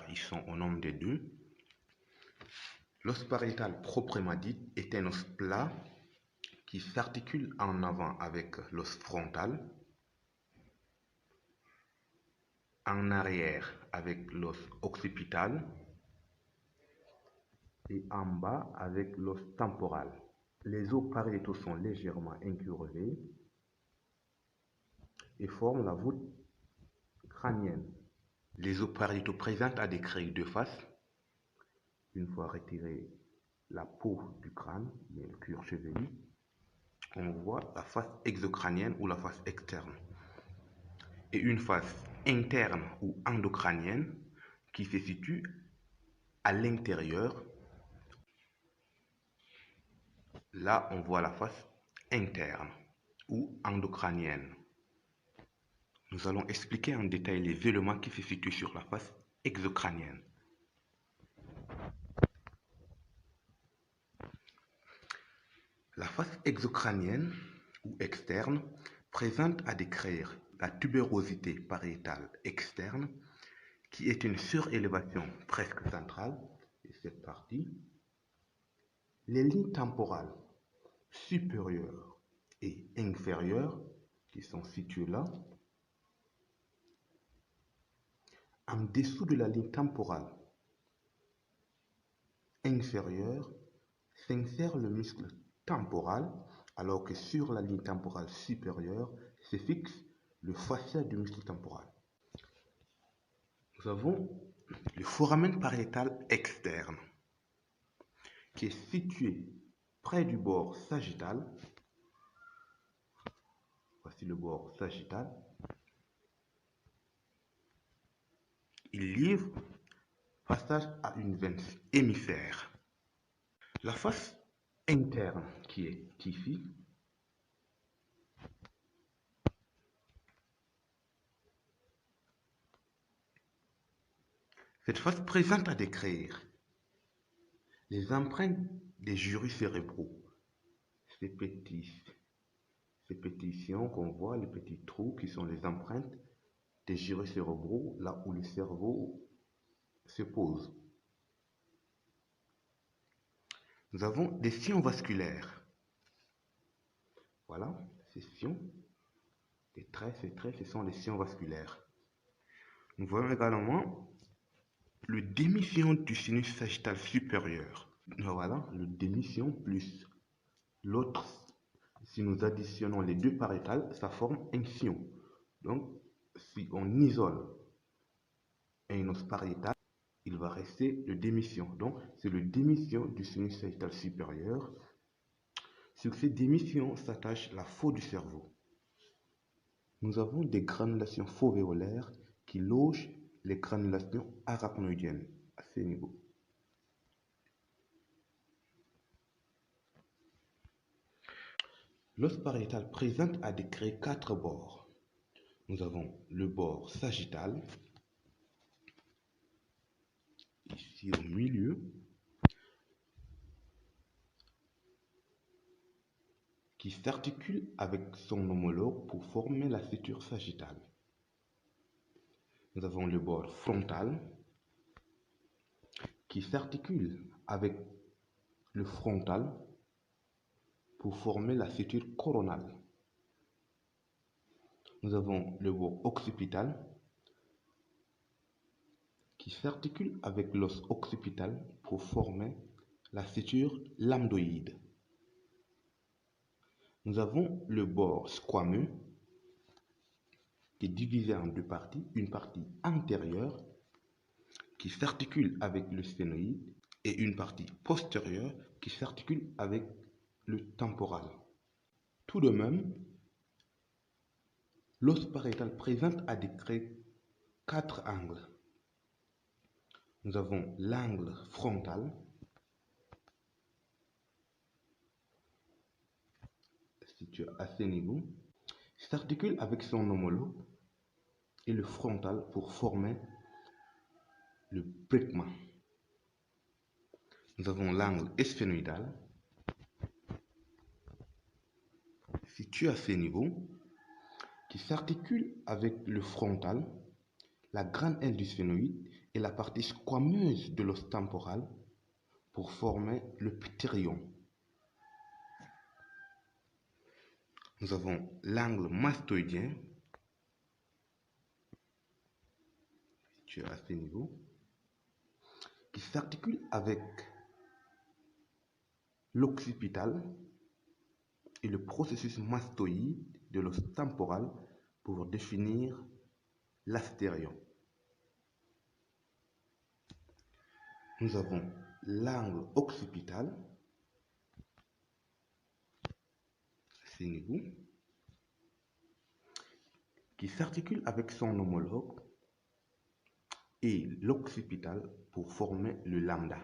ils sont au nombre de deux. L'os pariétal proprement dit est un os plat qui s'articule en avant avec l'os frontal, en arrière avec l'os occipital et en bas avec l'os temporal. Les os pariétaux sont légèrement incurvés et forment la voûte crânienne. Les os pariétaux présentent à des crayons de face. Une fois retiré la peau du crâne, mais le cuir chevelu, on voit la face exocrânienne ou la face externe. Et une face interne ou endocrânienne qui se situe à l'intérieur. Là, on voit la face interne ou endocrânienne. Nous allons expliquer en détail les éléments qui se situent sur la face exocrânienne. La face exocrânienne ou externe présente à décrire la tubérosité pariétale externe qui est une surélévation presque centrale de cette partie, les lignes temporales supérieures et inférieures qui sont situées là. En dessous de la ligne temporale inférieure s'insère le muscle temporal, alors que sur la ligne temporale supérieure se fixe le fascia du muscle temporal. Nous avons le foramen pariétal externe qui est situé près du bord sagittal. Voici le bord sagittal. Il livre passage à une veine hémisphère. La face interne qui est ici cette face présente à décrire les empreintes des jurys cérébraux. Ces pétitions qu'on voit, les petits trous qui sont les empreintes des jurys cérébraux, là où le cerveau se pose. Nous avons des sillons vasculaires. Voilà, ces sillons, ces traits, ce sont les sillons vasculaires. Nous voyons également le demi-sillon du sinus sagittal supérieur. Voilà, le demi-sillon plus l'autre. Si nous additionnons les deux pariétales, ça forme un sillon. Donc, si on isole un os pariétal, il va rester le demi-sillon. Donc, c'est le demi-sillon du sinus sagittal supérieur. Sur ces demi-sillons s'attache la faux du cerveau. Nous avons des granulations fovéolaires qui logent les granulations arachnoïdiennes à ces niveaux. L'os pariétal présente à décrire 4 bords. Nous avons le bord sagittal, ici au milieu, qui s'articule avec son homologue pour former la suture sagittale. Nous avons le bord frontal, qui s'articule avec le frontal pour former la suture coronale. Nous avons le bord occipital qui s'articule avec l'os occipital pour former la suture lambdoïde. Nous avons le bord squameux qui est divisé en deux parties, une partie antérieure qui s'articule avec le sphénoïde et une partie postérieure qui s'articule avec le temporal. Tout de même, l'os pariétal présente à décrire 4 angles. Nous avons l'angle frontal, situé à ce niveau, s'articule avec son homologue et le frontal pour former le Bridgman. Nous avons l'angle sphénoïdal, situé à ce niveau, qui s'articule avec le frontal, la grande aile du sphénoïde et la partie squameuse de l'os temporal pour former le ptérion. Nous avons l'angle mastoïdien, situé à ce niveau, qui s'articule avec l'occipital et le processus mastoïde de l'os temporal pour définir l'astérion. Nous avons l'angle occipital, à ce niveau, qui s'articule avec son homologue et l'occipital pour former le lambda.